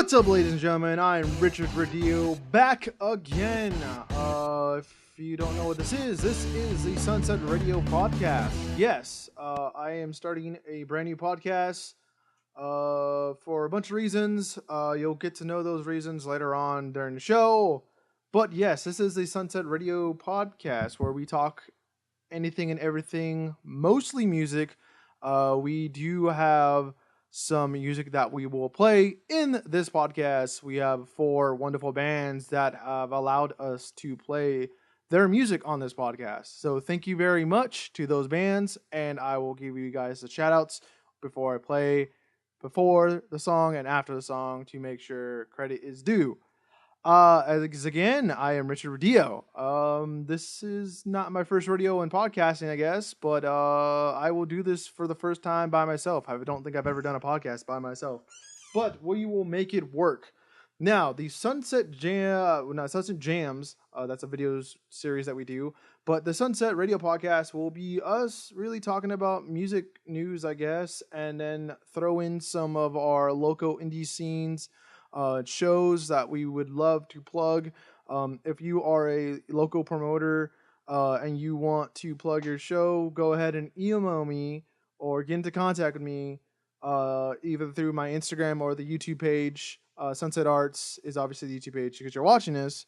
What's up, ladies and gentlemen? I am Richard Radillo, back again. If you don't know what this is the Sunset Radio Podcast. Yes, I am starting a brand new podcast for a bunch of reasons. You'll get to know those reasons later on during the show. But yes, this is the Sunset Radio Podcast where we talk anything and everything, mostly music. We do have some music that we will play in this podcast. We have 4 wonderful bands that have allowed us to play their music on this podcast. So thank you very much to those bands, and I will give you guys the shout outs before I play before the song and after the song to make sure credit is due. As again, I am Richard Radillo. This is not my first rodeo in podcasting, I guess, but I will do this for the first time by myself. I don't think I've ever done a podcast by myself, but we will make it work. Now, the Sunset Jams, that's a video series that we do, but the Sunset Radio Podcast will be us really talking about music news, I guess, and then throw in some of our local indie scenes, shows that we would love to plug. If you are a local promoter and you want to plug your show, go ahead and email me or get into contact with me either through my Instagram or the YouTube page. Sunset Arts is obviously the YouTube page because you're watching this,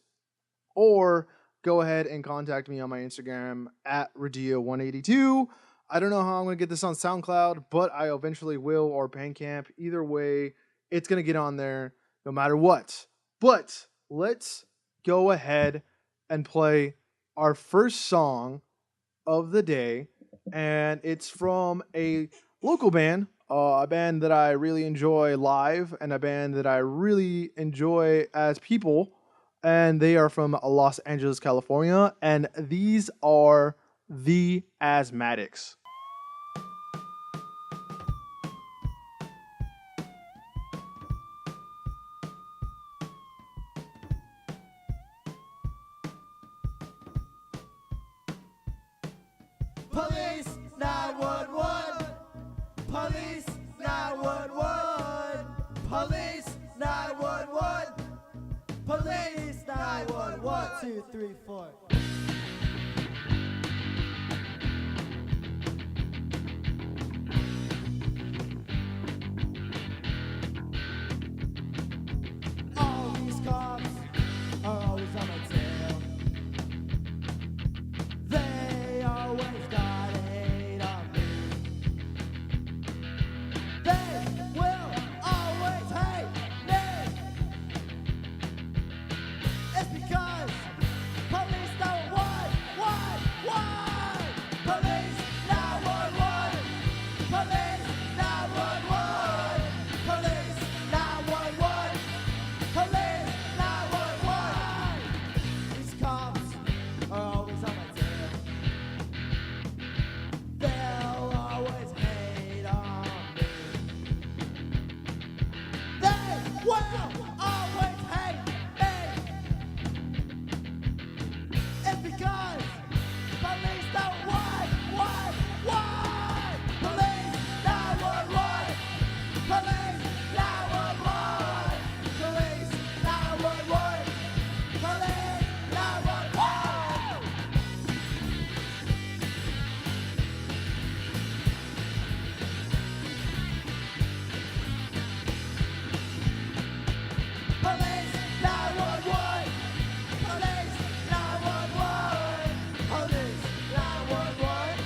or go ahead and contact me on my Instagram at Radillo182. I don't know how I'm going to get this on SoundCloud, but I eventually will, or Bandcamp. Either way, it's going to get on there no matter what. But let's go ahead and play our first song of the day. And it's from a local band, a band that I really enjoy live, and a band that I really enjoy as people. And they are from Los Angeles, California. And these are the Asthmatics. Police 911. Police 911. Police 911. Police 911. 1, 2, 3, 4. All these cops are always on my tail. They always got hate on me. They will always hate me. It's because police don't want. Police 911. Police 911. Police 911. Police 911. These cops are always on my tail. They'll always hate on me. They will always hate me. It's because police don't want. Police 911. Police 911. Police 911. Police 911. Police 911. Police 911. Police 911.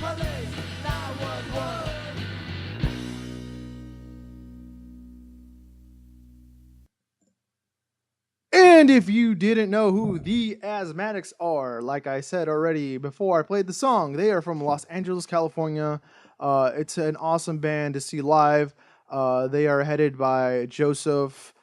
Police 911. And if you didn't know who the Asthmatics are, like I said already before I played the song, they are from Los Angeles, California. It's an awesome band to see live. They are headed by Joseph,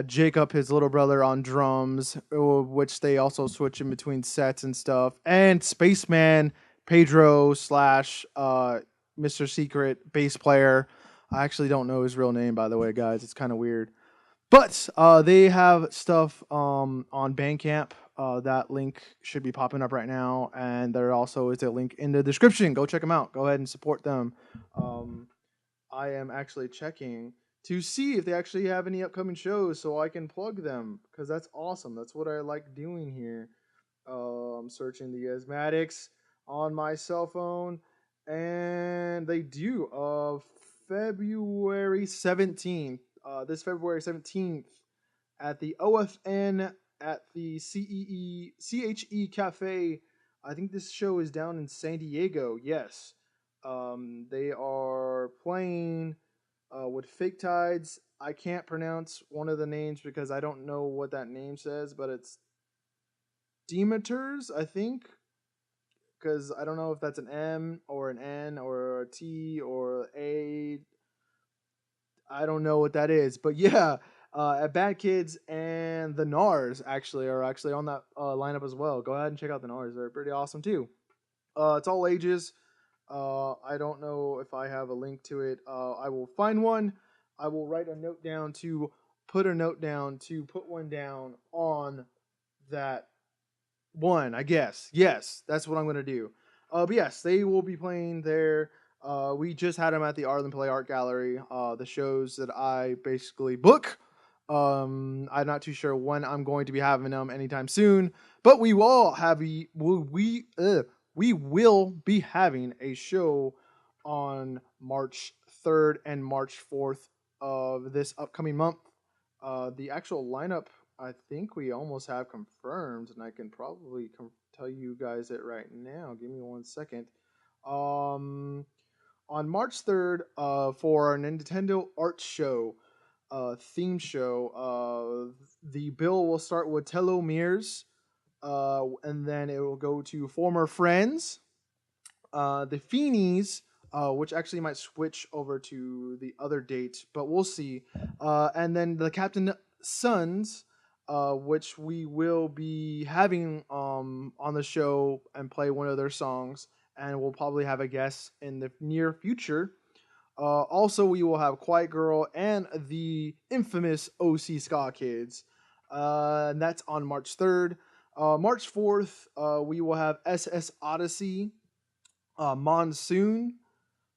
Jacob, his little brother, on drums, which they also switch in between sets and stuff, and Spaceman Pedro slash Mr. Secret bass player. I actually don't know his real name, by the way, guys. It's kind of weird. But they have stuff on Bandcamp. That link should be popping up right now. And there also is a link in the description. Go check them out. Go ahead and support them. I am actually checking to see if they actually have any upcoming shows so I can plug them because that's awesome. That's what I like doing here. I'm searching the asthmatics on my cell phone, and they do. February 17th, this February 17th, at the OFN at the CHE Cafe. I think this show is down in San Diego. Yes. They are playing with Fake Tides. I can't pronounce one of the names because I don't know what that name says, but it's Demeters, I think, because I don't know if that's an M or an N or a T or A. I don't know what that is, but yeah, at Bad Kids and the Nars are actually on that lineup as well. Go ahead and check out the Nars; they're pretty awesome too. It's all ages. I don't know if I have a link to it. I will find one. I will write a note down to put a note down to put one down on that one, I guess. Yes, that's what I'm gonna do. But yes, they will be playing there. We just had them at the Arlyn Pillay Art Gallery. The shows that I basically book. I'm not too sure when I'm going to be having them anytime soon, but we will be having a show on March 3rd and March 4th of this upcoming month. The actual lineup I think we almost have confirmed, and I can probably tell you guys it right now. Give me 1 second. On March 3rd, for our Nintendo Art Show, theme show, the bill will start with Telomeres, and then it will go to Former Friends, the Feenies, which actually might switch over to the other date, but we'll see. And then the Captain Sons, which we will be having on the show and play one of their songs, and we'll probably have a guest in the near future. Also, we will have Quiet Girl and the infamous OC Ska Kids. And that's on March 3rd. March 4th, we will have SS Odyssey, Monsoon,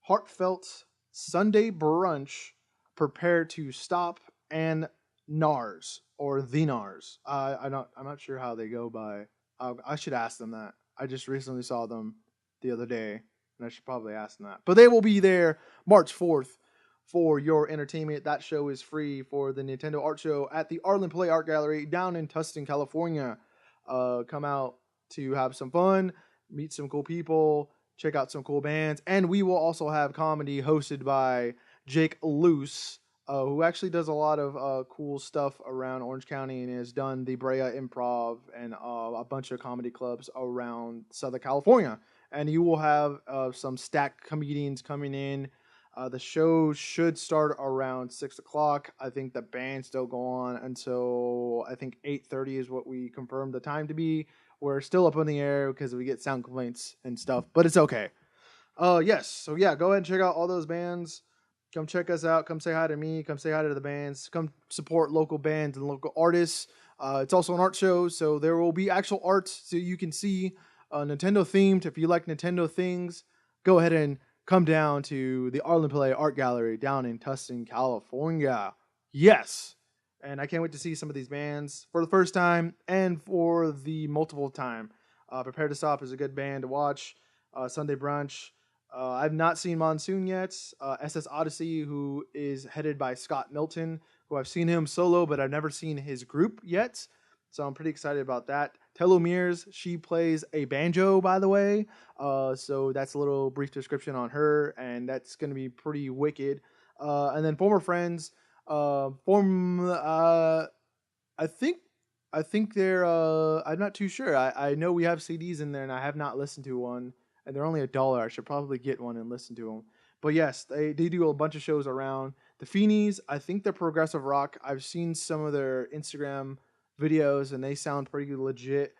Heartfelt, Sunday Brunch, Prepare to Stop, and NARS or the NARS. I'm not sure how they go by. I should ask them that. I just recently saw them the other day, and I should probably ask them that. But they will be there March 4th for your entertainment. That show is free for the Nintendo Art Show at the Arlyn Pillay Art Gallery down in Tustin, California. Come out to have some fun, meet some cool people, check out some cool bands, and we will also have comedy hosted by Jake Luce, who actually does a lot of cool stuff around Orange County and has done the Brea Improv and a bunch of comedy clubs around Southern California. And you will have some stacked comedians coming in. The show should start around 6 o'clock. I think the band still go on until I think 8:30 is what we confirmed the time to be. We're still up in the air because we get sound complaints and stuff, but it's okay. Yes. So yeah, go ahead and check out all those bands. Come check us out. Come say hi to me. Come say hi to the bands. Come support local bands and local artists. It's also an art show, so there will be actual art so you can see Nintendo themed. If you like Nintendo things, go ahead and come down to the Arlyn Pillay Art Gallery down in Tustin, California. Yes. And I can't wait to see some of these bands for the first time and for the multiple time. Prepare to Stop is a good band to watch. Sunday Brunch. I've not seen Monsoon yet. SS Odyssey, who is headed by Scott Milton, who I've seen him solo, but I've never seen his group yet. So I'm pretty excited about that. Telomeres, she plays a banjo, by the way. So that's a little brief description on her, and that's going to be pretty wicked. And then Former Friends, I think they're. I'm not too sure. I know we have CDs in there, and I have not listened to one. And they're only $1. I should probably get one and listen to them. But yes, they do a bunch of shows around. The Feenies, I think they're progressive rock. I've seen some of their Instagram videos, and they sound pretty legit.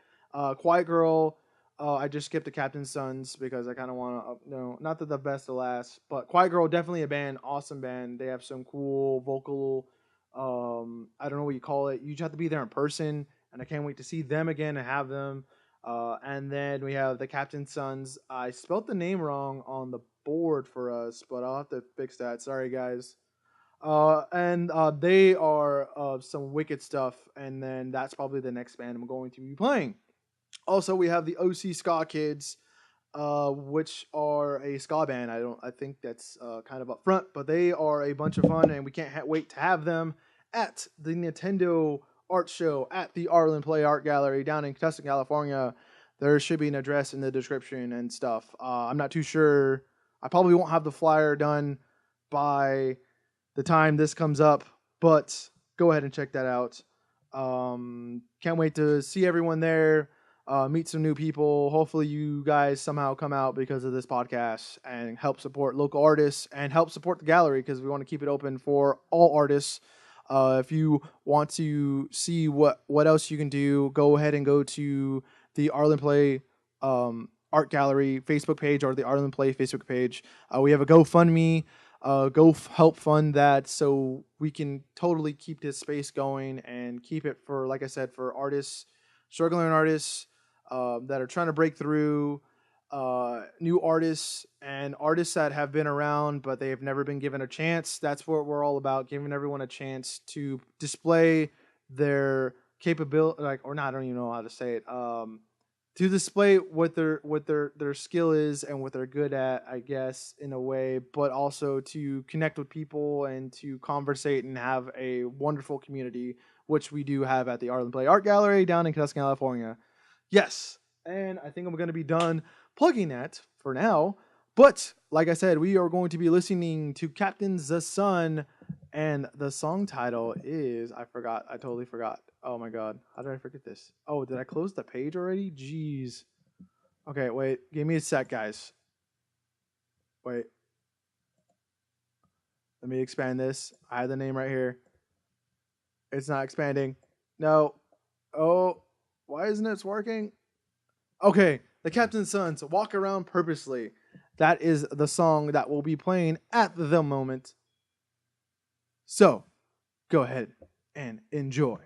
Quiet Girl, I just skipped the Captain's Sons because I kind of want to, not that the best to last, but Quiet Girl, definitely a band, awesome band. They have some cool vocal, I don't know what you call it. You just have to be there in person, and I can't wait to see them again and have them. And then we have the Captain's Sons. I spelt the name wrong on the board for us, but I'll have to fix that. Sorry, guys. And they are some wicked stuff. And then that's probably the next band I'm going to be playing. Also, we have the OC Ska Kids, which are a ska band. I think that's kind of up front, but they are a bunch of fun, and we can't wait to have them at the Nintendo Art Show at the Arlyn Play Art Gallery down in Tustin, California. There should be an address in the description and stuff. I'm not too sure. I probably won't have the flyer done by the time this comes up, but go ahead and check that out. Can't wait to see everyone there, meet some new people. Hopefully, you guys somehow come out because of this podcast and help support local artists and help support the gallery because we want to keep it open for all artists. If you want to see what else you can do, go ahead and go to the Arlyn Play Art Gallery Facebook page or the Arlyn Play Facebook page. We have a GoFundMe. Help fund that so we can totally keep this space going and keep it for, like I said, for artists, struggling artists that are trying to break through, new artists and artists that have been around but they have never been given a chance. That's what we're all about, giving everyone a chance to display their capability, or not, I don't even know how to say it. To display what their skill is and what they're good at, I guess, in a way, but also to connect with people and to conversate and have a wonderful community, which we do have at the Arlyn Play Art Gallery down in Tustin, California. Yes, and I think I'm going to be done plugging that for now. But like I said, we are going to be listening to Captain's the Sun, and the song title is, I totally forgot. Oh my god, how did I forget this? Oh, did I close the page already? Jeez. Okay, wait, give me a sec, guys. Wait. Let me expand this. I have the name right here. It's not expanding. No. Oh, why isn't it working? Okay, the Captain's Sons, Walk Around Purposely. That is the song that will be playing at the moment. So, go ahead and enjoy.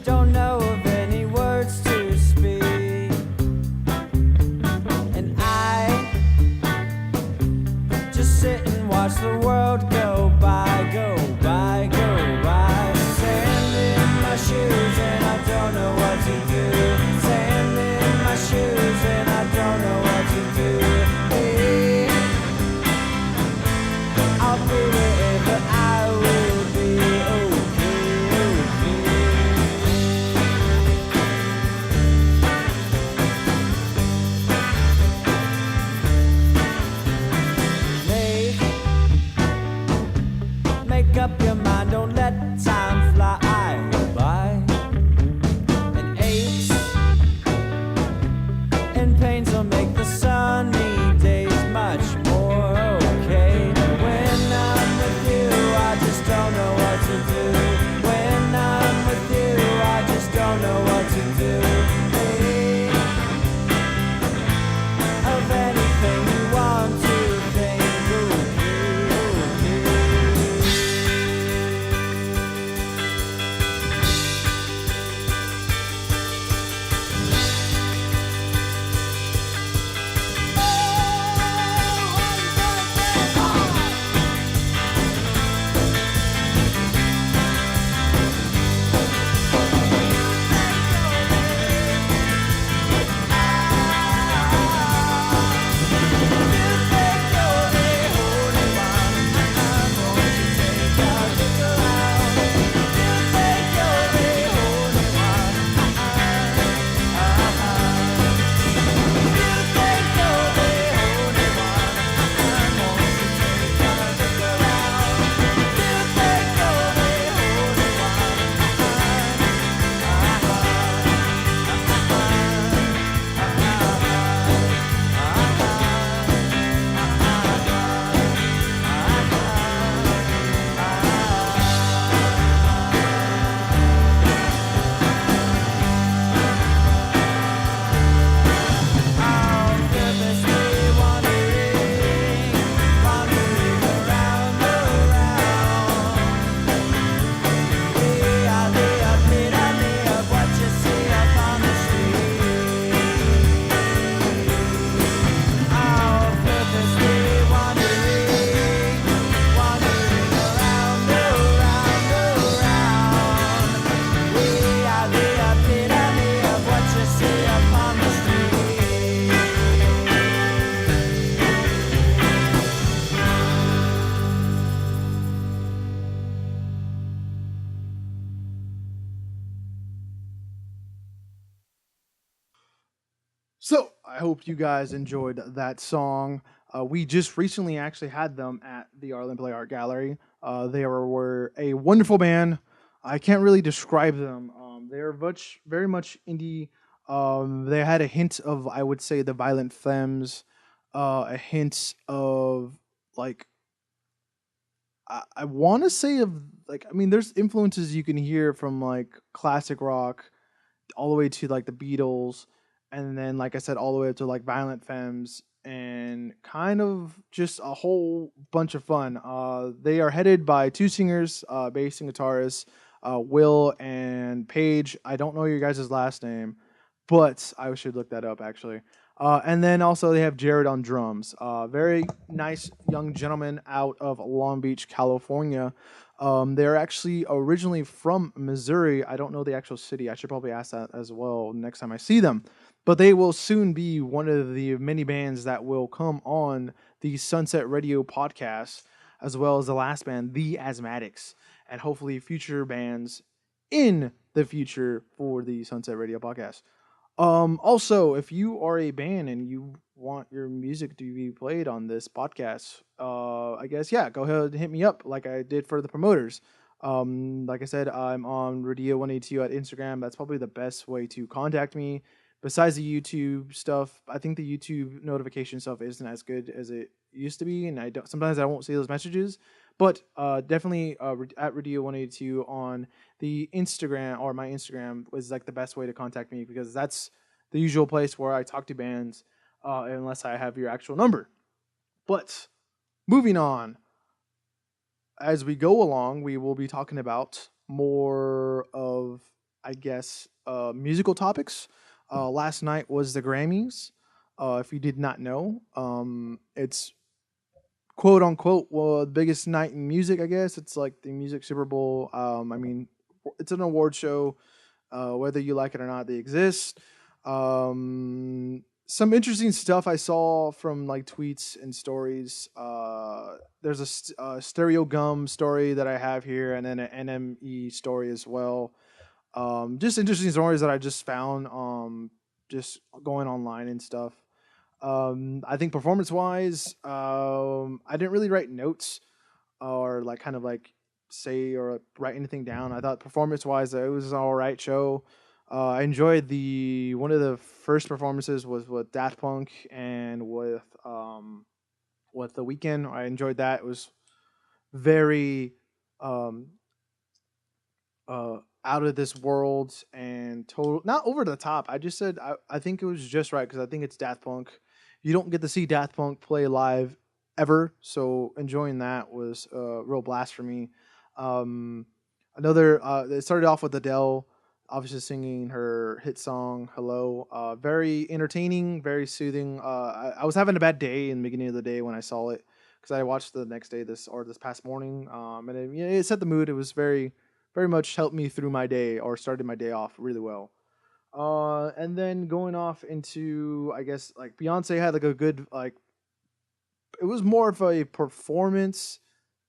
Don't know of any words to speak, and I So I hope you guys enjoyed that song. We just recently actually had them at the Arlyn Pillay Art Gallery. Were a wonderful band. I can't really describe them. They're very much indie. They had a hint of, I would say, the Violent Femmes, a hint of like I want to say of like I mean, there's influences you can hear from like classic rock all the way to like the Beatles, and then like I said, all the way up to like Violent Femmes, and kind of just a whole bunch of fun. They are headed by two singers, bass and guitarist, Will and Paige. I don't know your guys' last name, but I should look that up actually. And then also they have Jared on drums. Very nice young gentleman out of Long Beach, California. They're actually originally from Missouri. I don't know the actual city. I should probably ask that as well next time I see them. But they will soon be one of the many bands that will come on the Sunset Radio podcast, as well as the last band, The Asthmatics, and hopefully future bands in the future for the Sunset Radio podcast. Also, if you are a band and you want your music to be played on this podcast, I guess, yeah, go ahead and hit me up like I did for the promoters. Like I said, I'm on Radio182 at Instagram. That's probably the best way to contact me. Besides the YouTube stuff, I think the YouTube notification stuff isn't as good as it used to be, and sometimes I won't see those messages. But definitely at Radio182 on the Instagram, or my Instagram was like the best way to contact me, because that's the usual place where I talk to bands, unless I have your actual number. But moving on, as we go along, we will be talking about more of, I guess, musical topics. Last night was the Grammys. If you did not know, it's quote unquote, well, the biggest night in music, I guess. It's like the music Super Bowl. I mean, it's an award show. Whether you like it or not, they exist. Some interesting stuff I saw from like tweets and stories. There's a Stereo Gum story that I have here, and then an NME story as well. Just interesting stories that I just found. Just going online and stuff. I think performance wise, I didn't really write notes or like kind of like say or write anything down. I thought performance wise, it was an all right show. I enjoyed the one of the first performances was with Daft Punk and with The Weeknd. I enjoyed that. It was very um, out of this world and total, not over the top. I just said I think it was just right because I think it's Daft Punk. You don't get to see Daft Punk play live ever, so enjoying that was a real blast for me. Um, Another, it started off with Adele, obviously singing her hit song "Hello." Very entertaining, very soothing. I was having a bad day in the beginning of the day when I saw it because I watched the next day this past morning, and it set the mood. It was very much helped me through my day or started my day off really well. And then going off into, I guess, like Beyonce had like a good, like, it was more of a performance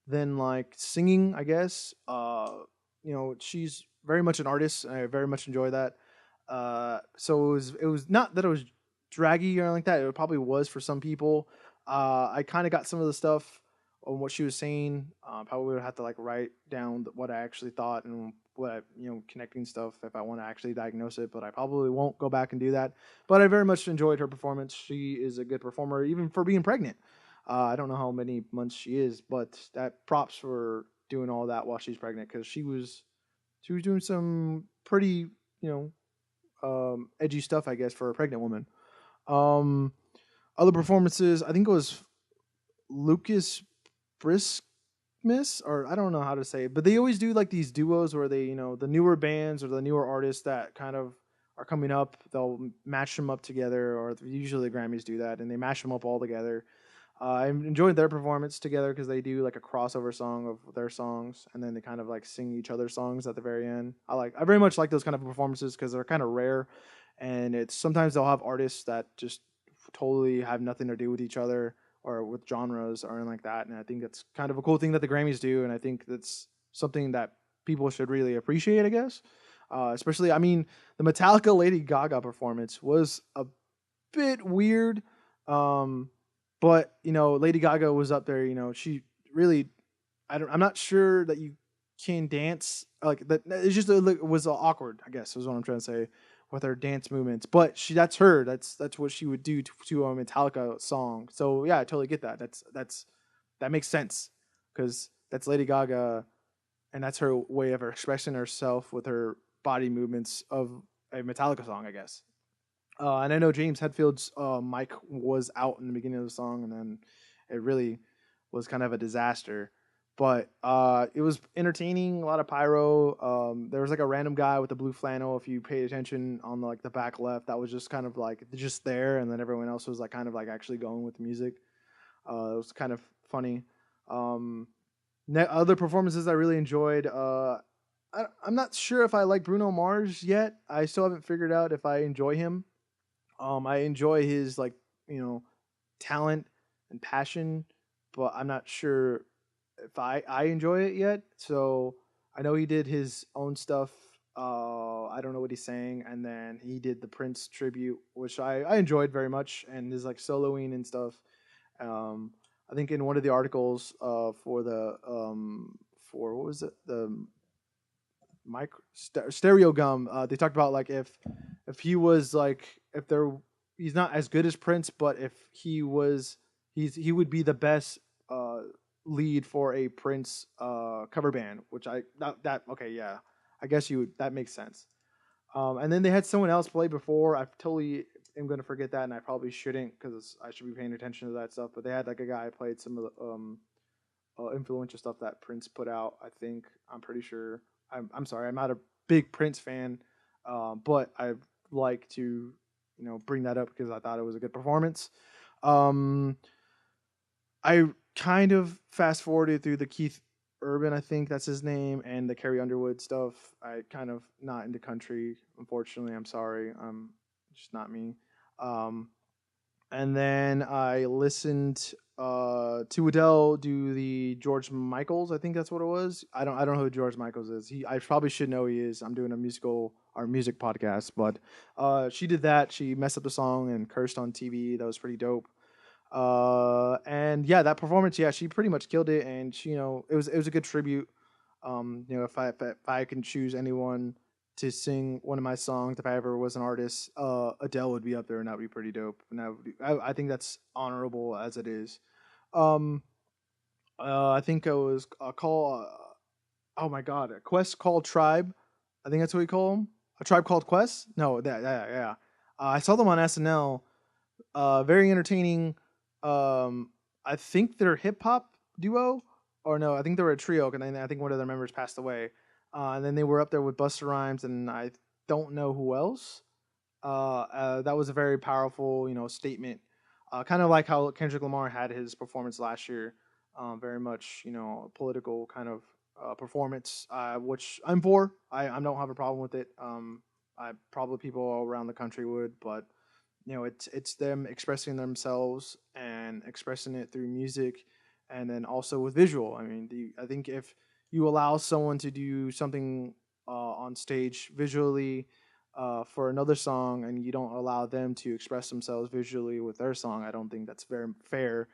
than like singing, I guess. She's very much an artist, and I very much enjoy that. So it was not that it was draggy or anything like that. It probably was for some people. I kind of got some of the stuff on what she was saying. Probably would have to like write down what I actually thought and what connecting stuff if I want to actually diagnose it. But I probably won't go back and do that. But I very much enjoyed her performance. She is a good performer, even for being pregnant. I don't know how many months she is, but that props for doing all that while she's pregnant, because she was doing some pretty edgy stuff, I guess, for a pregnant woman. Um, Other performances, I think it was Lucas Briskmas, or I don't know how to say it, but they always do like these duos where they, the newer bands or the newer artists that kind of are coming up, they'll match them up together, or usually the Grammys do that, and they mash them up all together. I enjoyed their performance together because they do like a crossover song of their songs, and then they kind of like sing each other's songs at the very end. I very much like those kind of performances because they're kind of rare, and it's sometimes they'll have artists that just totally have nothing to do with each other or with genres or anything like that. And I think that's kind of a cool thing that the Grammys do, and I think that's something that people should really appreciate, I guess. Especially, I mean, the Metallica Lady Gaga performance was a bit weird. Um, but Lady Gaga was up there. She really, I'm not sure that you can dance like that. It's just it was awkward, I guess, is what I'm trying to say with her dance movements. But that's her. That's what she would do to a Metallica song. So yeah, I totally get that. That makes sense because that's Lady Gaga, and that's her way of expressing herself with her body movements of a Metallica song, I guess. And I know James Hetfield's mic was out in the beginning of the song, and then it really was kind of a disaster. But it was entertaining, a lot of pyro. There was like a random guy with a blue flannel. If you paid attention on like the back left, that was just kind of like just there, and then everyone else was like kind of like actually going with the music. It was kind of funny. Um, Other performances I really enjoyed. I'm not sure if I like Bruno Mars yet. I still haven't figured out if I enjoy him. I enjoy his like talent and passion, but I'm not sure if I enjoy it yet. So I know he did his own stuff. I don't know what he's saying, and then he did the Prince tribute, which I enjoyed very much, and his like soloing and stuff. Um, I think in one of the articles for the for what was it, the stereo gum, they talked about like if he was like if there he's not as good as Prince, but if he was he would be the best uh lead for a Prince cover band, which I that okay, yeah, I guess you would, that makes sense. And then they had someone else play before. I totally am going to forget that, and I probably shouldn't because I should be paying attention to that stuff. But they had like a guy played some of the influential stuff that Prince put out. I think I'm pretty sure. I'm sorry, I'm not a big Prince fan, but I like to bring that up because I thought it was a good performance. Um, I kind of fast forwarded through the Keith Urban, I think that's his name, and the Carrie Underwood stuff. I kind of not into country, unfortunately. I'm sorry, just not me. Um, and then I listened to Adele do the George Michaels. I think that's what it was. I don't know who George Michaels is. I probably should know who he is. I'm doing a music podcast, but she did that. She messed up the song and cursed on TV. That was pretty dope. And yeah, that performance, yeah, she pretty much killed it, and she, it was a good tribute. If I can choose anyone to sing one of my songs, if I ever was an artist, Adele would be up there, and that would be pretty dope. And I think that's honorable as it is. Um, I think it was a call. Oh my god, a Quest called Tribe. I think that's what we call them. A tribe called Quest. No, that yeah yeah. I saw them on SNL. Very entertaining. I think they're hip hop duo, or no, I think they were a trio, and then I think one of their members passed away. And then they were up there with Busta Rhymes, and I don't know who else. That was a very powerful, statement. Kind of like how Kendrick Lamar had his performance last year. Very much, political kind of performance, which I'm for. I don't have a problem with it. I probably people all around the country would, but it's them expressing themselves and expressing it through music, and then also with visual. I mean, I think if you allow someone to do something on stage visually for another song, and you don't allow them to express themselves visually with their song, I don't think that's very fair.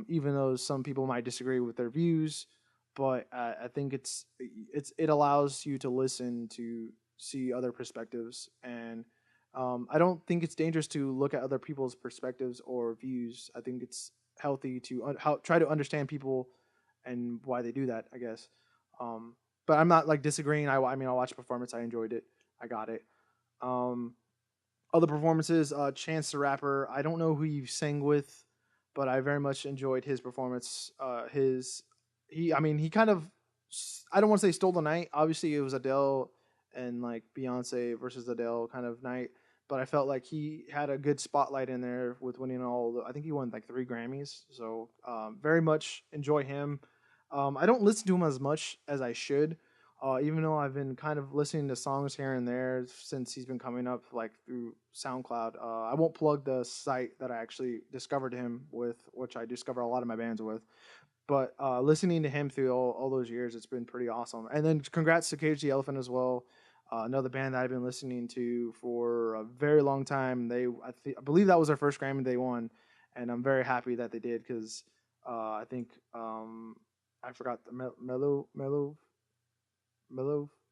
Even though some people might disagree with their views, but I think it allows you to listen to see other perspectives, and I don't think it's dangerous to look at other people's perspectives or views. I think it's healthy to try to understand people and why they do that, I guess. But I'm not like disagreeing. I mean, I watched performance. I enjoyed it. I got it. Um, Other performances, Chance the Rapper. I don't know who you sang with, but I very much enjoyed his performance. I mean, he kind of, I don't want to say stole the night. Obviously, it was Adele and like Beyonce versus Adele kind of night, but I felt like he had a good spotlight in there with winning I think he won like 3 Grammys. So very much enjoy him. I don't listen to him as much as I should. Even though I've been kind of listening to songs here and there since he's been coming up, like through SoundCloud. I won't plug the site that I actually discovered him with, which I discover a lot of my bands with. But listening to him through all those years, it's been pretty awesome. And then congrats to Cage the Elephant as well. Another band that I've been listening to for a very long time. I believe that was their first Grammy they won, and I'm very happy that they did because I think I forgot the Mellow.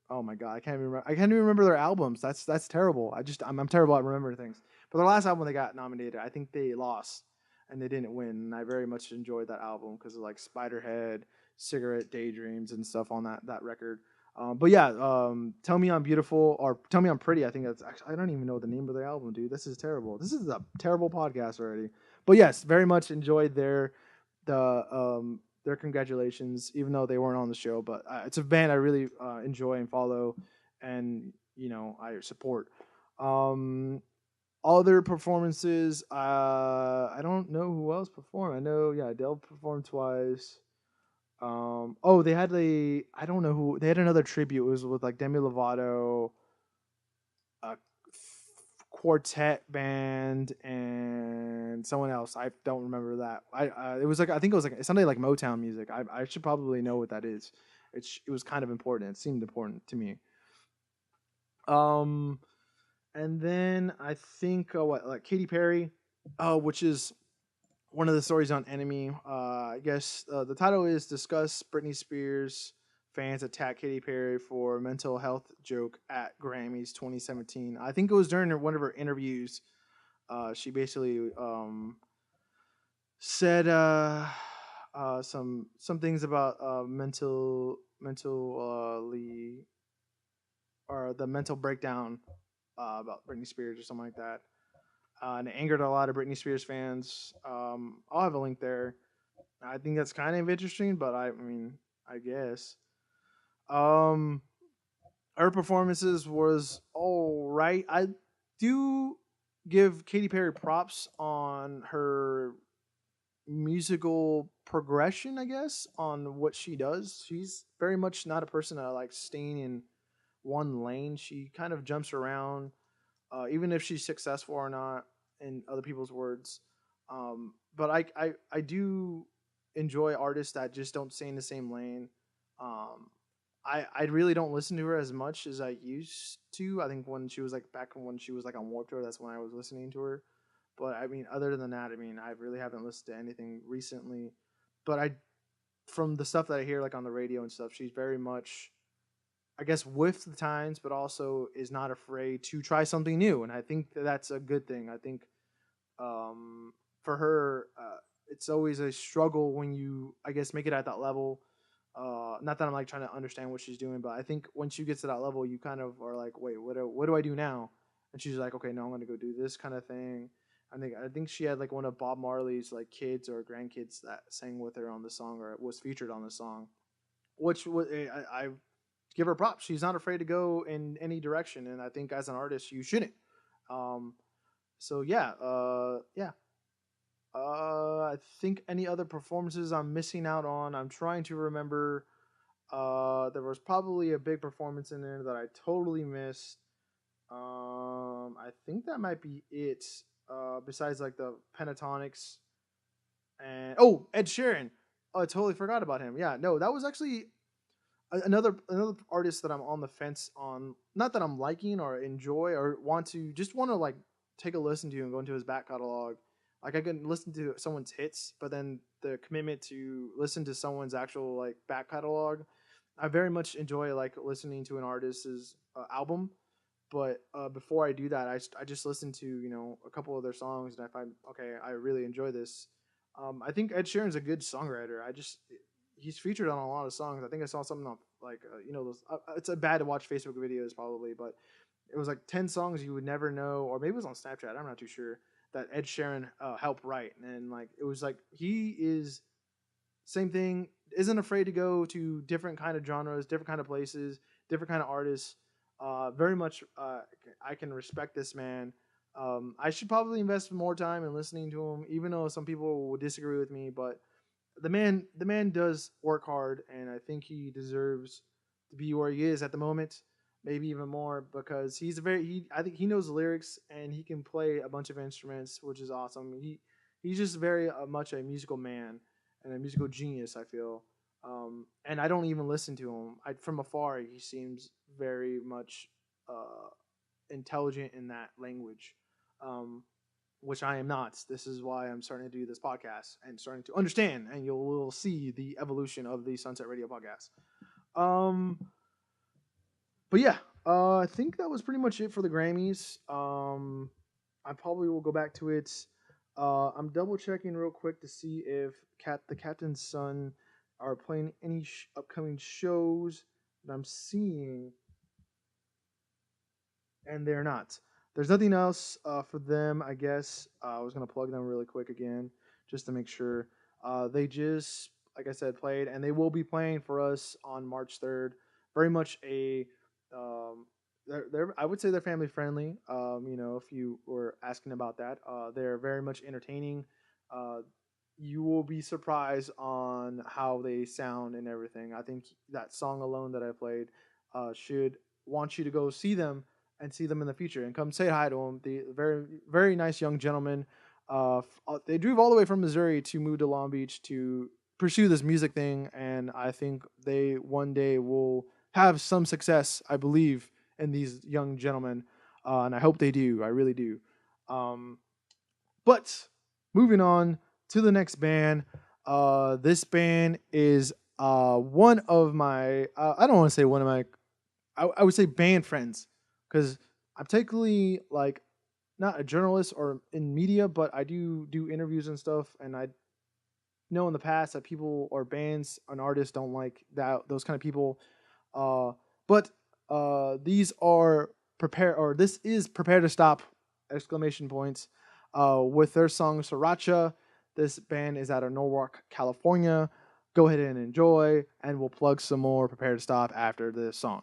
Oh my god, I can't even remember. I can't even remember their albums. That's terrible. I'm terrible at remembering things. But their last album they got nominated. I think they lost and they didn't win. And I very much enjoyed that album because of like Spiderhead, Cigarette Daydreams, and stuff on that record. But yeah, Tell Me I'm Beautiful or Tell Me I'm Pretty. I think that's actually I don't even know the name of the album, dude. This is terrible. This is a terrible podcast already. But yes, very much enjoyed their congratulations, even though they weren't on the show. But it's a band I really enjoy and follow, and I support. Um, Other performances, I don't know who else performed. I know, yeah, Adele performed twice. Oh, they had I don't know who they had another tribute. It was with like Demi Lovato, a quartet band, and someone else. I don't remember that. It was like I think it was like it sounded like Motown music. I should probably know what that is. It was kind of important. It seemed important to me. Um, and then I think what like Katy Perry, which is one of the stories on Enemy. I guess the title is Discuss Britney Spears fans attack Katy Perry for mental health joke at Grammys 2017. I think it was during one of her interviews. She basically said some things about mentally or the mental breakdown about Britney Spears or something like that. And it angered a lot of Britney Spears fans. I'll have a link there. I think that's kind of interesting, but I mean, I guess. Um, her performances was all right. I do give Katy Perry props on her musical progression, I guess, on what she does. She's very much not a person that likes staying in one lane. She kind of jumps around, even if she's successful or not, in other people's words. But I do enjoy artists that just don't stay in the same lane. Um, I really don't listen to her as much as I used to. I think when she was like back when she was like on Warped Tour, that's when I was listening to her. But I mean, other than that, I mean, I really haven't listened to anything recently. But from the stuff that I hear like on the radio and stuff, she's very much, I guess, with the times, but also is not afraid to try something new. And I think that's a good thing. I think for her, it's always a struggle when you, I guess, make it at that level. Not that I'm like trying to understand what she's doing, but I think once she gets to that level, you kind of are like, wait, what do I do now? And she's like, okay, no, I'm gonna go do this kind of thing. I think she had like one of Bob Marley's like kids or grandkids that sang with her on the song or was featured on the song, which was I give her props. She's not afraid to go in any direction, and I think as an artist, you shouldn't. Um, so yeah, yeah. I think any other performances I'm missing out on. I'm trying to remember. There was probably a big performance in there that I totally missed. I think that might be it. Besides like the Pentatonics and Ed Sheeran. Oh, I totally forgot about him. Yeah, no, that was actually another artist that I'm on the fence on. Not that I'm liking or enjoy or want to like take a listen to and go into his back catalog. Like I can listen to someone's hits, but then the commitment to listen to someone's actual like back catalog, I very much enjoy like listening to an artist's album. But before I do that, I just listen to a couple of their songs, and I find okay, I really enjoy this. I think Ed Sheeran's a good songwriter. He's featured on a lot of songs. I think I saw something on like those. It's a bad to watch Facebook videos probably, but it was like 10 songs you would never know, or maybe it was on Snapchat. I'm not too sure that Ed Sheeran helped write, and like it was like he is same thing. Isn't afraid to go to different kind of genres, different kind of places, different kind of artists. Very much, I can respect this man. I should probably invest more time in listening to him, even though some people will disagree with me. But the man does work hard, and I think he deserves to be where he is at the moment, maybe even more because I think he knows the lyrics and he can play a bunch of instruments, which is awesome. He's just very much a musical man and a musical genius, I feel. And I don't even listen to him. From afar, he seems very much. intelligent in that language, um, which I am not. This is why I'm starting to do this podcast and starting to understand, and will see the evolution of the Sunset Radio podcast. Um, but yeah, I think that was pretty much it for the Grammys. I probably will go back to it. I'm double checking real quick to see if the Captain's Son are playing any upcoming shows that I'm seeing, and they're not. There's nothing else for them, I guess. I was gonna plug them really quick again, just to make sure. They just, like I said, played, and they will be playing for us on March 3rd. Very much a, I would say they're family friendly. If you were asking about that, they're very much entertaining. You will be surprised on how they sound and everything. I think that song alone that I played should want you to go see them and see them in the future and come say hi to them. The very, very nice young gentleman. They drove all the way from Missouri to move to Long Beach to pursue this music thing, and I think they one day will have some success, I believe, in these young gentlemen, and I hope they do. I really do. But moving on to the next band. This band is one of my, I don't want to say one of my, I would say band friends, because I'm technically like not a journalist or in media, but I do interviews and stuff, and I know in the past that people or bands and artists don't like those kind of people. But these are this is Prepare to Stop! Exclamation points. With their song Sriracha. This band is out of Norwalk, California. Go ahead and enjoy, and we'll plug some more Prepare to Stop after this song.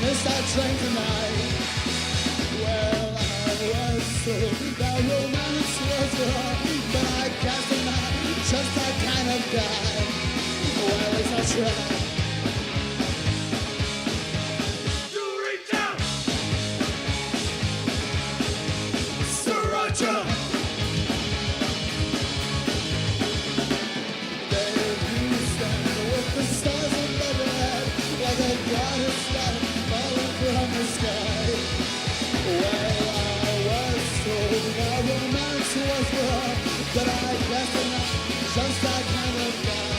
Miss that train tonight. Well, I was told that romance was wrong, but I guess I'm not just that kind of guy. Well, it's not try. You reach out, Sriracha. There you stand with the stars above your head, like a goddess that from the sky. Well, I was told that romance was wrong, but I guess I'm not just that kind of guy.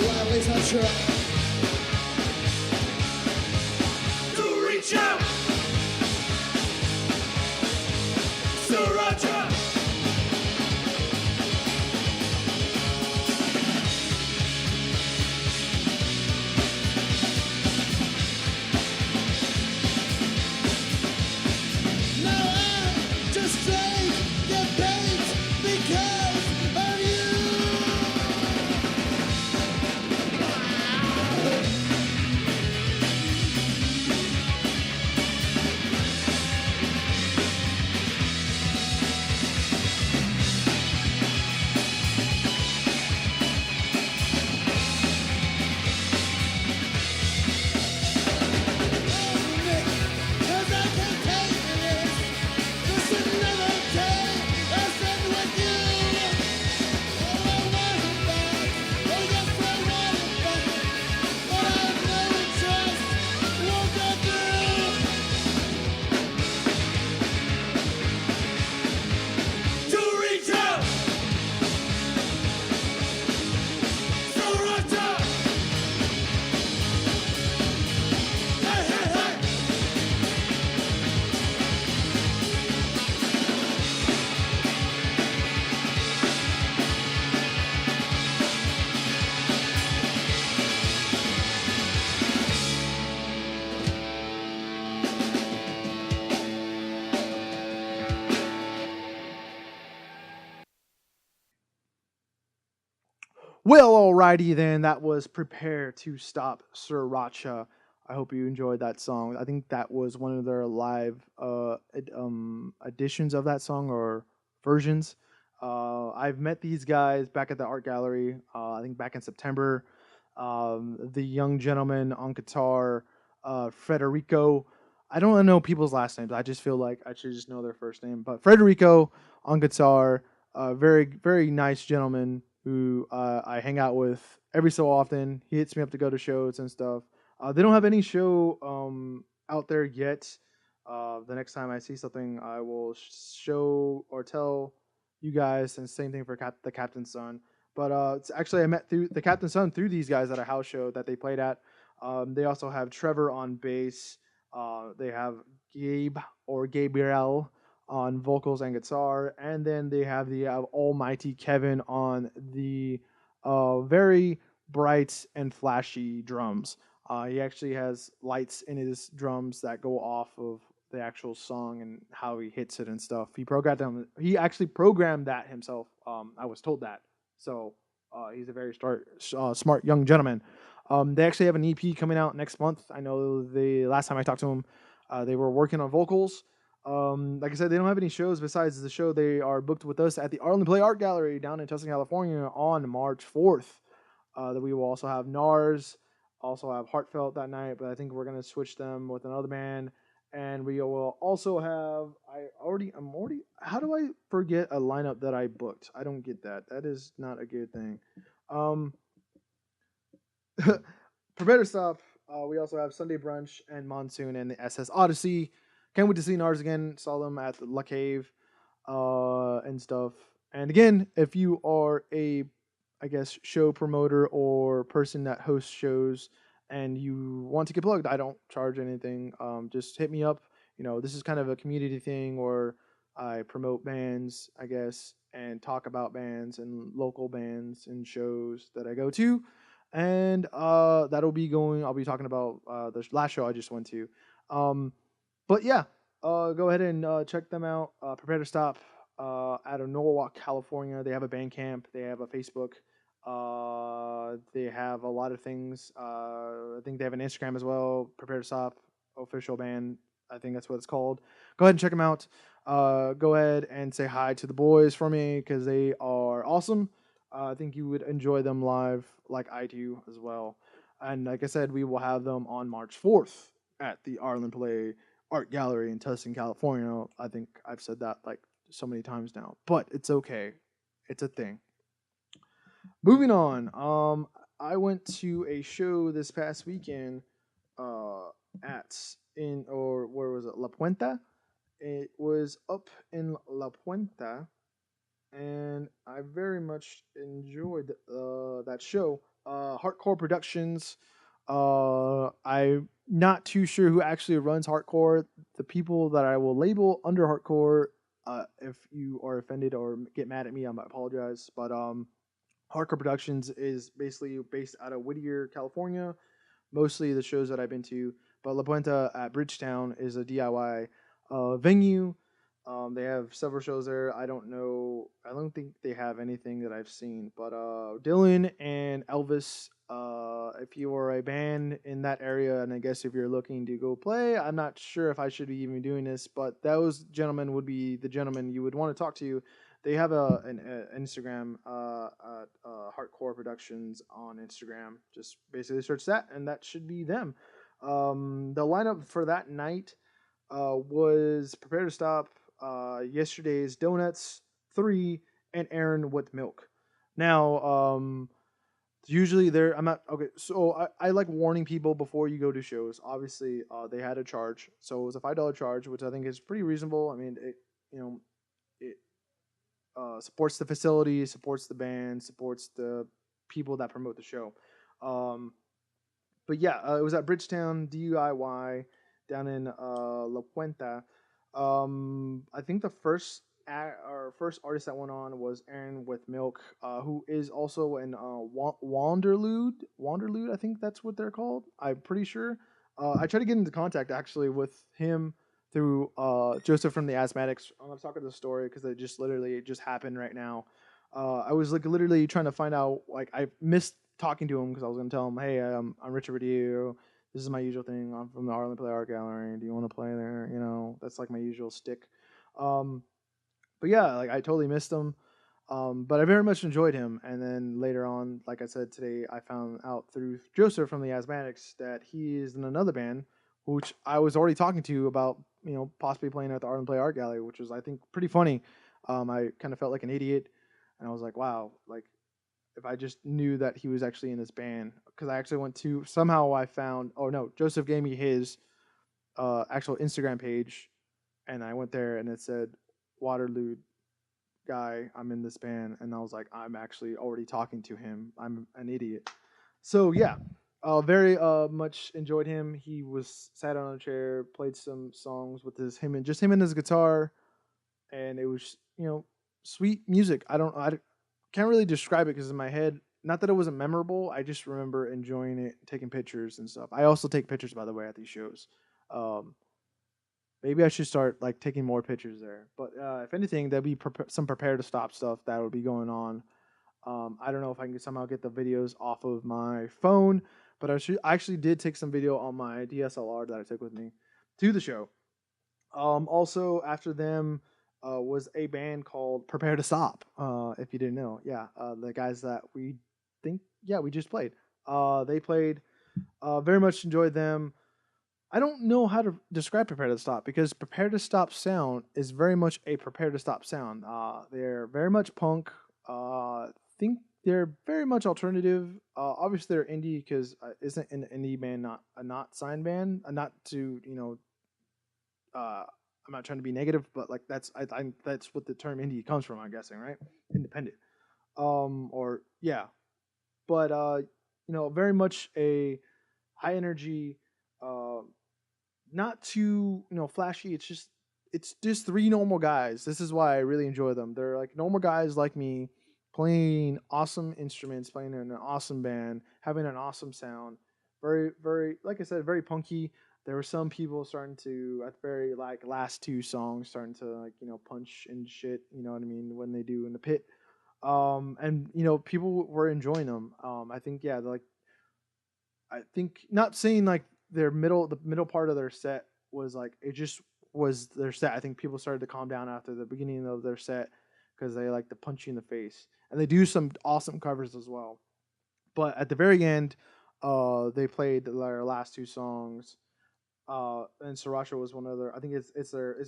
Well, at least I try to reach out, Sriracha. Well, alrighty then. That was "Prepare to Stop Sriracha." I hope you enjoyed that song. I think that was one of their live editions of that song or versions. I've met these guys back at the art gallery. I think back in September. The young gentleman on guitar, Federico. I don't know people's last names. I just feel like I should just know their first name. But Federico on guitar, very very nice gentleman who I hang out with every so often. He hits me up to go to shows and stuff. They don't have any show out there yet. The next time I see something, I will show or tell you guys. And same thing for the Captain's Son. But it's actually I met through the Captain's Son through these guys at a house show that they played at. They also have Trevor on bass. They have Gabe or Gabriel on vocals and guitar, and then they have the almighty Kevin on the very bright and flashy drums. He actually has lights in his drums that go off of the actual song and how he hits it and stuff. He actually programmed that himself. I was told that. So he's a very smart young gentleman. They actually have an EP coming out next month. I know the last time I talked to him, they were working on vocals. Like I said, they don't have any shows besides the show. They are booked with us at the Arlyn Pillay Art Gallery down in Tustin, California on March 4th. That we will also have NARS, also have Heartfelt that night, but I think we're going to switch them with another band. And we will also have, how do I forget a lineup that I booked? I don't get that. That is not a good thing. Prepare to Stop. We also have Sunday Brunch and Monsoon and the SS Odyssey. Can't wait to see NARS again. Saw them at the La Cave and stuff. And again, if you are a, I guess, show promoter or person that hosts shows and you want to get plugged, I don't charge anything. Just hit me up. This is kind of a community thing where I promote bands, I guess, and talk about bands and local bands and shows that I go to. And that'll be going. I'll be talking about the last show I just went to. But yeah, go ahead and check them out. Prepare to Stop out of Norwalk, California. They have a Bandcamp. They have a Facebook. They have a lot of things. I think they have an Instagram as well. Prepare to Stop official band. I think that's what it's called. Go ahead and check them out. Go ahead and say hi to the boys for me because they are awesome. I think you would enjoy them live like I do as well. And like I said, we will have them on March 4th at the Arlyn Pillay Art Gallery in Tustin, California. I think I've said that like so many times now, but it's okay. It's a thing. Moving on. I went to a show this past weekend where was it? La Puente. It was up in La Puente, and I very much enjoyed that show. HeartCore Productions. I'm not too sure who actually runs HeartCore. The people that I will label under HeartCore, if you are offended or get mad at me, I apologize. But HeartCore Productions is basically based out of Whittier, California. Mostly the shows that I've been to, but La Puente at Bridgetown is a DIY venue. They have several shows there. I don't know. I don't think they have anything that I've seen. But Dylan and Elvis, if you are a band in that area, and I guess if you're looking to go play, I'm not sure if I should be even doing this, but those gentlemen would be the gentlemen you would want to talk to. They have an Instagram, HeartCore Productions on Instagram. Just basically search that, and that should be them. The lineup for that night was Prepare to Stop, Yesterday's Donuts, 3, and Aaron with Milk. Now, usually I'm not okay. So I like warning people before you go to shows. Obviously, they had a charge, so it was a $5 charge, which I think is pretty reasonable. I mean, it supports the facility, supports the band, supports the people that promote the show. But yeah, it was at Bridgetown DIY down in La Puente. I think the first artist that went on was Aaron with Milk, who is also in Wanderlude. Wanderlude, I think that's what they're called. I'm pretty sure. I tried to get into contact actually with him through Joseph from the Asthmatics. I'm going to talk about the story because it just happened right now. I was like literally trying to find out. Like I missed talking to him because I was gonna tell him, hey, I'm Richard Rodeo. This is my usual thing. I'm from the Arlyn Pillay Art Gallery. Do you want to play there? You know, that's like my usual stick. Um, but yeah, like I totally missed him. But I very much enjoyed him. And then later on, like I said today, I found out through Joseph from the Asthmatics that he is in another band, which I was already talking to about, you know, possibly playing at the Arlyn Play Art Gallery, which was I think pretty funny. I kind of felt like an idiot, and I was like, wow, like if I just knew that he was actually in this band, because I actually went to somehow I found. Oh no, Joseph gave me his actual Instagram page, and I went there and it said Waterloo guy, I'm in this band, and I was like, I'm actually already talking to him. I'm an idiot. So yeah, very much enjoyed him. He was sat on a chair, played some songs with him and his guitar, and it was sweet music. I can't really describe it because in my head, not that it wasn't memorable. I just remember enjoying it, taking pictures and stuff. I also take pictures by the way at these shows. Um, Maybe I should start like taking more pictures there. But if anything, there'll be some prepare to stop stuff that will be going on. I don't know if I can somehow get the videos off of my phone, but I actually did take some video on my DSLR that I took with me to the show. Also, after them was a band called Prepare to Stop. If you didn't know, yeah, the guys that we just played. They played. Very much enjoyed them. I don't know how to describe Prepare to Stop because Prepare to Stop sound is very much a Prepare to Stop sound. They're very much punk. Think they're very much alternative. Obviously, they're indie because isn't an indie band not a not signed band? Not to I'm not trying to be negative, but like that's what the term indie comes from. I'm guessing, right? Independent. Or yeah, but very much a high energy. Not too flashy. It's just three normal guys. This is why I really enjoy them. They're like normal guys like me, playing awesome instruments, playing in an awesome band, having an awesome sound. Very, very, like I said, very punky. There were some people starting to at the very like last two songs starting to like punch and shit. You know what I mean when they do in the pit. And people were enjoying them. I think yeah, like I think not saying like the middle part of their set was like it just was their set. I think people started to calm down after the beginning of their set because they like to punch you in the face, and they do some awesome covers as well. But at the very end, they played their last two songs, and Sriracha was one of their. I think it's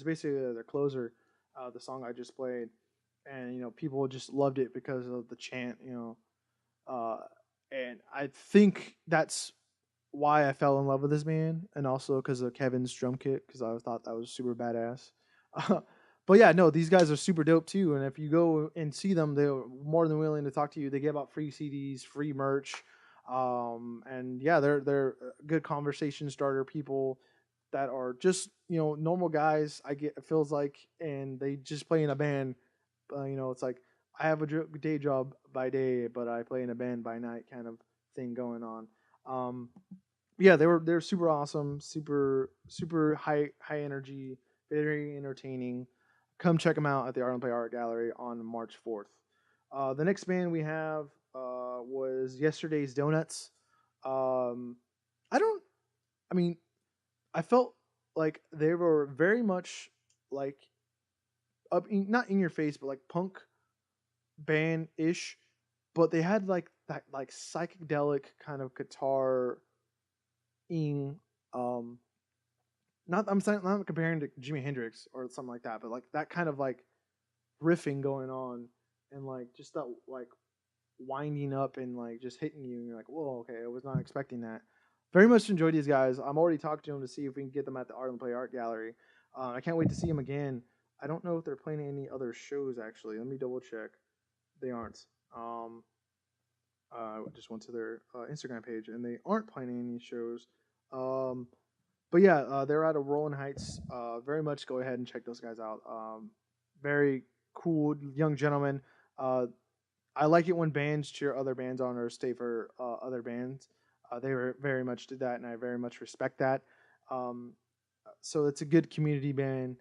basically their closer, the song I just played, and people just loved it because of the chant, uh, and I think that's why I fell in love with this band, and also because of Kevin's drum kit, because I thought that was super badass. But yeah, no, these guys are super dope too. And if you go and see them, they're more than willing to talk to you. They give out free CDs, free merch, and yeah, they're good conversation starter people that are just normal guys. It feels like, and they just play in a band. It's like I have a day job by day, but I play in a band by night, kind of thing going on. Yeah, they're super awesome, super high energy, very entertaining. Come check them out at the Art and Play Art Gallery on March 4th. The next band we have was Yesterday's Donuts. Um, I don't. I mean, I felt like they were very much like not in your face, but like punk band ish. But they had like that like psychedelic kind of guitar ing not I'm saying not comparing to Jimi Hendrix or something like that, but like that kind of like riffing going on and like just that like winding up and like just hitting you and you're like, whoa, okay, I was not expecting that. Very much enjoyed these guys. I'm already talking to them to see if we can get them at the Art and Play Art Gallery. I can't wait to see them again. I don't know if they're playing any other shows actually. Let me double check. They aren't. I just went to their Instagram page and they aren't playing any shows. Um, but yeah, they're out of Rolling Heights. Very much go ahead and check those guys out. Very cool young gentlemen. I like it when bands cheer other bands on or stay for other bands. They very much did that, and I very much respect that. Um, so it's a good community band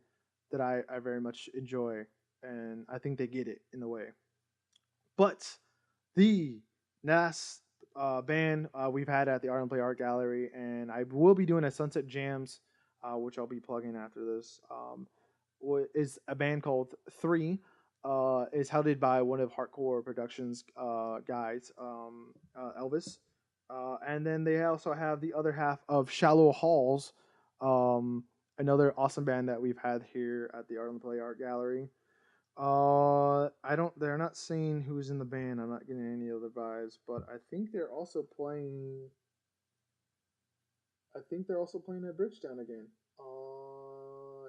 that I very much enjoy, and I think they get it in the way. But the last band we've had at the Art and Play Art Gallery, and I will be doing a Sunset Jams, which I'll be plugging after this. Is a band called Three. Is headed by one of HeartCore Productions guys, Elvis. And then they also have the other half of Shallow Halls, um, another awesome band that we've had here at the Art and Play Art Gallery. I don't. They're not saying who's in the band. I'm not getting any other vibes, but I think they're also playing. I think they're also playing at Bridgetown again.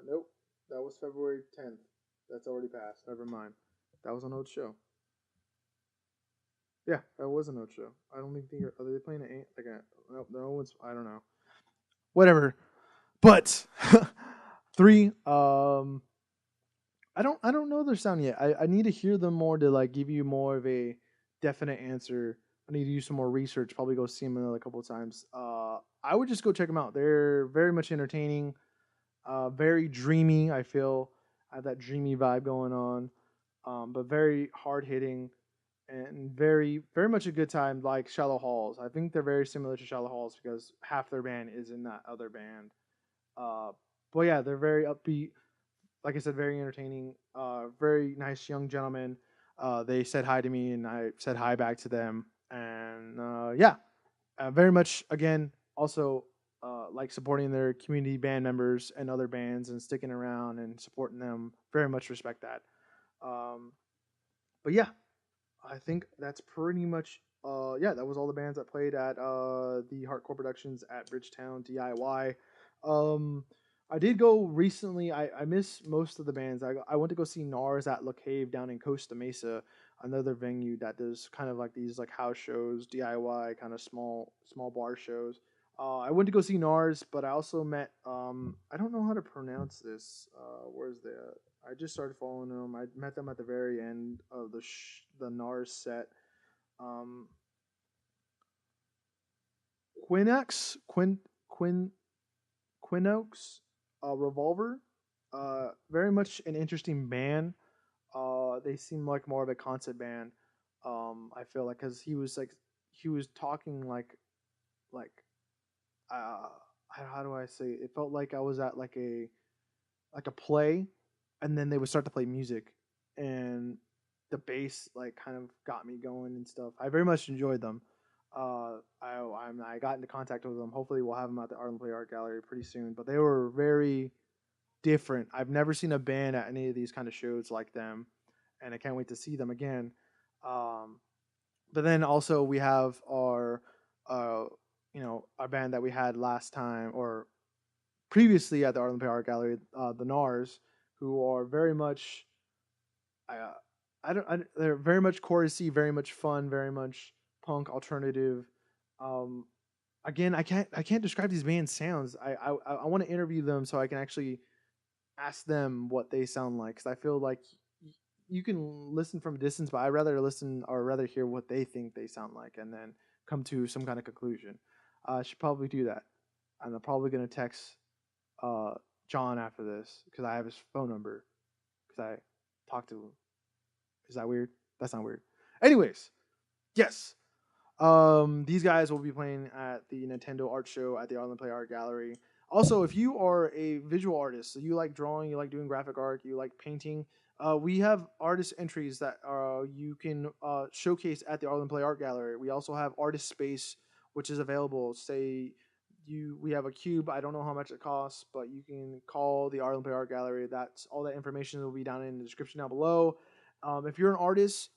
Nope. That was February 10th. That's already passed. Never mind. That was an old show. Yeah, that was an old show. I don't think are they playing it? Like nope, no one's. I don't know. Whatever. But three. I don't know their sound yet. I need to hear them more to like give you more of a definite answer. I need to do some more research. Probably go see them another couple of times. I would just go check them out. They're very much entertaining. Very dreamy. I feel I have that dreamy vibe going on. But very hard hitting and very much a good time. Like Shallow Halls. I think they're very similar to Shallow Halls because half their band is in that other band. Uh, but yeah, they're very upbeat, like I said, very entertaining. Very nice young gentlemen. They said hi to me, and I said hi back to them. And yeah, very much again also like supporting their community band members and other bands and sticking around and supporting them. Very much respect that. Um, but yeah, I think that's pretty much. Yeah, that was all the bands that played at the HeartCore Productions at Bridgetown DIY. Um, I did go recently. I miss most of the bands. I went to go see NARS at La Cave down in Costa Mesa, another venue that does kind of like these like house shows, DIY kind of small bar shows. I went to go see NARS, but I also met I don't know how to pronounce this. Where's the I just started following them. I met them at the very end of the NARS set. Um, Quinox Quinox Revolver. Very much an interesting band. They seem like more of a concept band. I feel like because he was talking like uh, how do I say it? It felt like I was at like a play, and then they would start to play music, and the bass like kind of got me going and stuff. I very much enjoyed them. I got into contact with them. Hopefully, we'll have them at the Arlyn Play Art Gallery pretty soon. But they were very different. I've never seen a band at any of these kind of shows like them, and I can't wait to see them again. Um, but then also we have our, uh, our band that we had last time or previously at the Arlyn Play Art Gallery, the NARS, who are very much, uh, they're very much chorusy, very much fun, very much punk alternative. Um, Again, I can't describe these bands' sounds. I want to interview them so I can actually ask them what they sound like because I feel like you can listen from a distance, but I rather listen or rather hear what they think they sound like and then come to some kind of conclusion. I should probably do that. And I'm probably gonna text uh, John after this because I have his phone number because I talked to him. Is that weird? That's not weird. Anyways, yes. These guys will be playing at the Nintendo Art Show at the Arlyn Play Art Gallery. Also, if you are a visual artist, so you like drawing, you like doing graphic art, you like painting, we have artist entries that you can showcase at the Arlyn Play Art Gallery. We also have artist space, which is available. Say we have a cube. I don't know how much it costs, but you can call the Arlyn Play Art Gallery. That's all that information will be down in the description down below. If you're an artist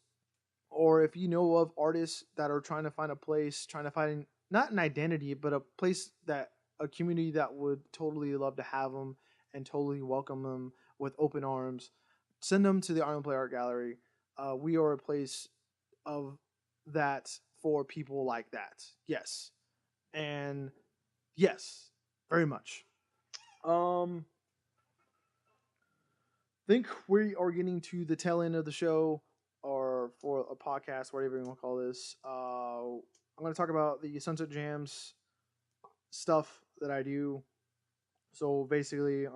or if you know of artists that are trying to find a place, trying to find not an identity, but a place that a community that would totally love to have them and totally welcome them with open arms, send them to the Arlyn Play Art Gallery. We are a place of that for people like that. Yes, and yes, very much. Um, think we are getting to the tail end of the show or for a podcast, whatever you want to call this. I'm going to talk about the Sunset Jams stuff that I do. So basically,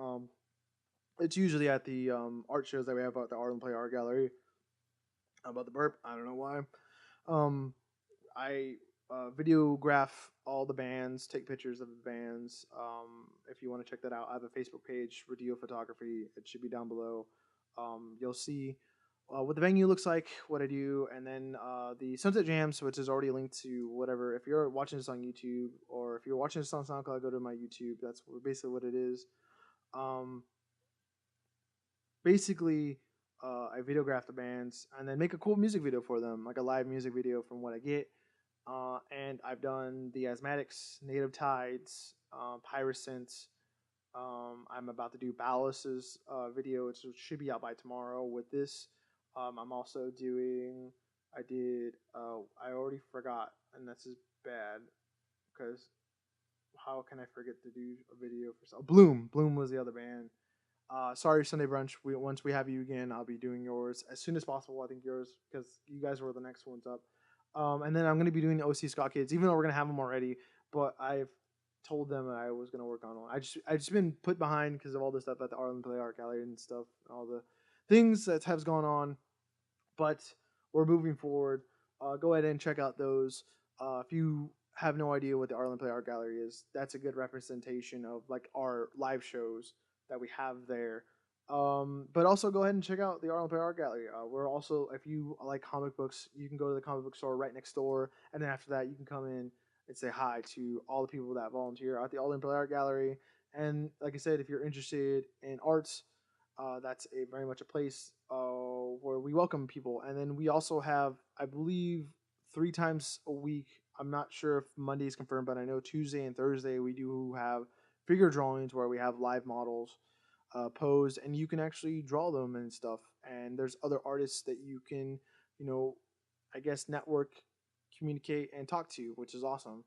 it's usually at the art shows that we have at the Art and Play Art Gallery. About the burp, I don't know why. Um, I videograph all the bands, take pictures of the bands. If you want to check that out, I have a Facebook page, Radio Photography. It should be down below. You'll see what the venue looks like, what I do, and then the Sunset Jams, which is already linked to whatever. If you're watching this on YouTube or if you're watching this on SoundCloud, go to my YouTube. That's basically what it is. Um, basically, I videograph the bands and then make a cool music video for them, like a live music video from what I get. And I've done the Asthmatics, Native Tides, Pyrocent. I'm about to do Ballas's video, which should be out by tomorrow with this. I'm also doing, I already forgot, and this is bad because how can I forget to do a video for Bloom? Bloom was the other band. Sorry, Sunday Brunch. Once we have you again, I'll be doing yours as soon as possible. I think yours because you guys were the next ones up. And then I'm going to be doing the OC Scott Kids, even though we're going to have them already. But I've told them that I was going to work on them. I just been put behind because of all the stuff at the Arlyn Pillay Art Gallery and stuff, and all the things that have gone on. But we're moving forward. Go ahead and check out those. If you have no idea what the Arlyn Pillay Art Gallery is, that's a good representation of like our live shows that we have there. But also go ahead and check out the Arlyn Pillay Art Gallery. We're also, if you like comic books, you can go to the comic book store right next door, and then after that, you can come in and say hi to all the people that volunteer at the Arlyn Pillay Art Gallery. And like I said, if you're interested in arts, that's a very much a place where we welcome people. And then we also have, I believe, 3 times a week. I'm not sure if Monday is confirmed, but I know Tuesday and Thursday we do have figure drawings where we have live models posed, and you can actually draw them and stuff. And there's other artists that you can, I guess, network, communicate, and talk to, which is awesome.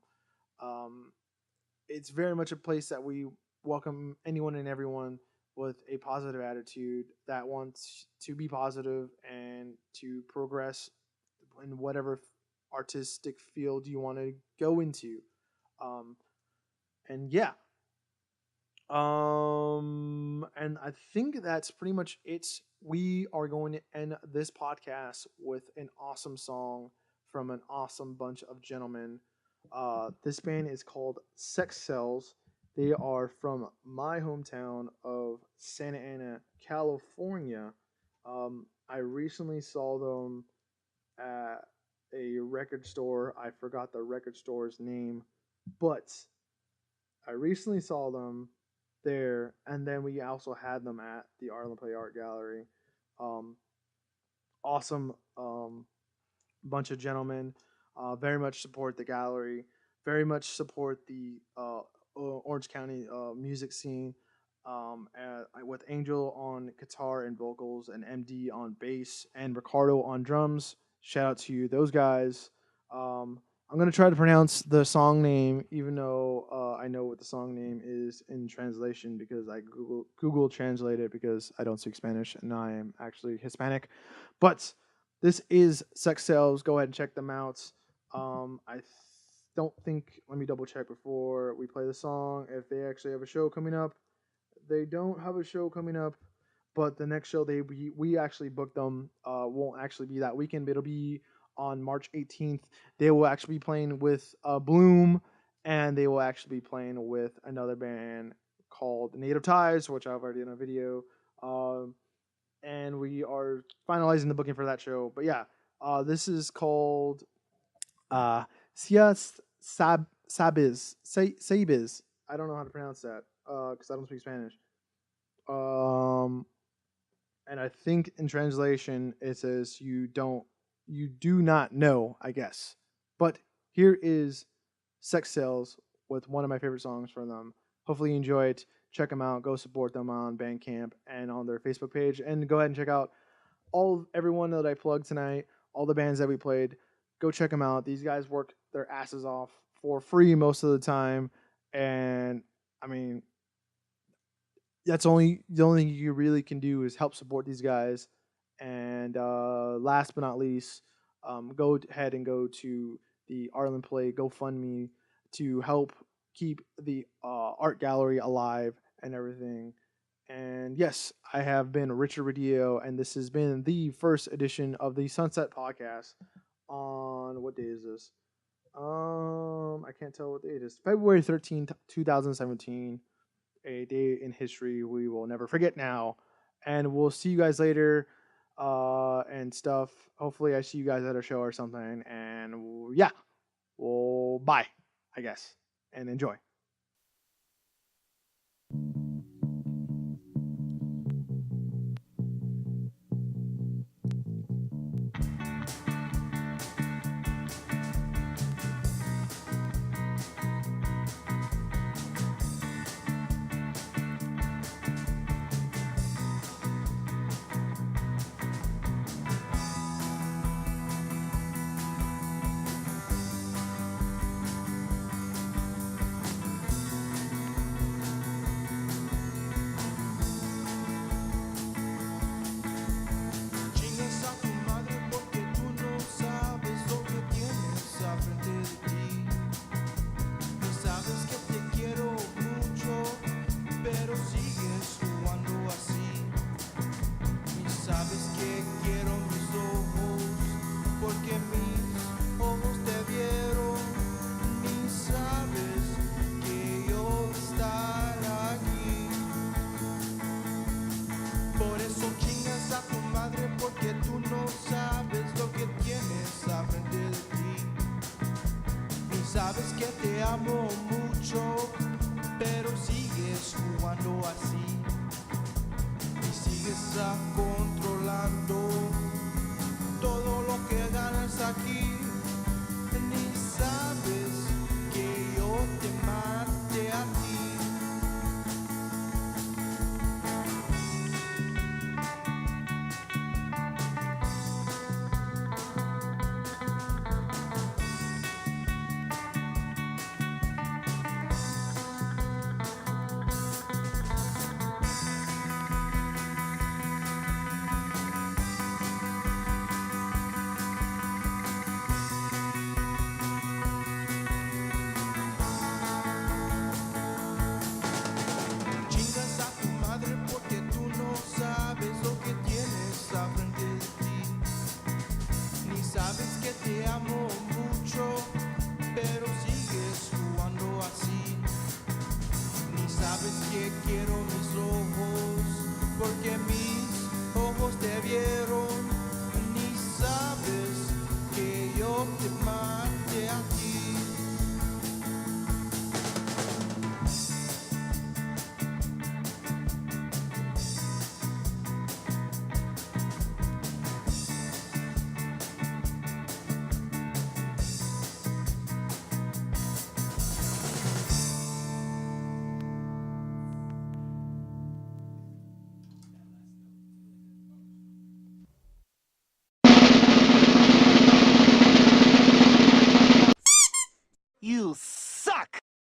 It's very much a place that we welcome anyone and everyone with a positive attitude that wants to be positive and to progress in whatever artistic field you want to go into. And yeah. And I think that's pretty much it. We are going to end this podcast with an awesome song from an awesome bunch of gentlemen. This band is called Sex Cells. They are from my hometown of Santa Ana, California. I recently saw them at a record store. I forgot the record store's name, but I recently saw them there, and then we also had them at the Arlyn Pillay Art Gallery. Awesome bunch of gentlemen. Very much support the gallery. Very much support the Orange County music scene. With Angel on guitar and vocals, and MD on bass, and Ricardo on drums. Shout out to those guys. I'm gonna try to pronounce the song name, even though I know what the song name is in translation because I Google translate it because I don't speak Spanish and I am actually Hispanic. But this is Sex Cells. Go ahead and check them out. Don't think. Let me double check before we play the song if they actually have a show coming up. They don't have a show coming up, but the next show we actually booked them won't actually be that weekend, but it'll be on March 18th. They will actually be playing with Bloom, and they will actually be playing with another band called Native Tides, which I've already done a video. And we are finalizing the booking for that show. But yeah, this is called Sias Sabiz. I don't know how to pronounce that because I don't speak Spanish. And I think in translation it says you do not know, I guess. But here is Sex Cells with one of my favorite songs from them. Hopefully you enjoy it. Check them out. Go support them on Bandcamp and on their Facebook page. And go ahead and check out everyone that I plugged tonight, all the bands that we played. Go check them out. These guys work their asses off for free most of the time. And, I mean, that's the only thing you really can do is help support these guys. And last but not least, go ahead and go to the Arlyn Pillay GoFundMe to help keep the art gallery alive and everything. And yes, I have been Richard Radio, and this has been the first edition of the Sunset Podcast. On what day is this? I can't tell what day it is. February 13th, 2017. A day in history we will never forget now. And we'll see you guys later and stuff. Hopefully, I see you guys at a show or something. And yeah, well, bye, I guess, and enjoy. Chingas a tu madre porque tú no sabes lo que tienes a frente de ti. Y sabes que te quiero mucho, pero sigues jugando así. Y sabes que quiero mis ojos, porque mis ojos te vieron. Y sabes que yo estaré aquí. Por eso chingas a tu madre porque tú no sabes lo que tienes a frente de ti. Y sabes que te amo mucho.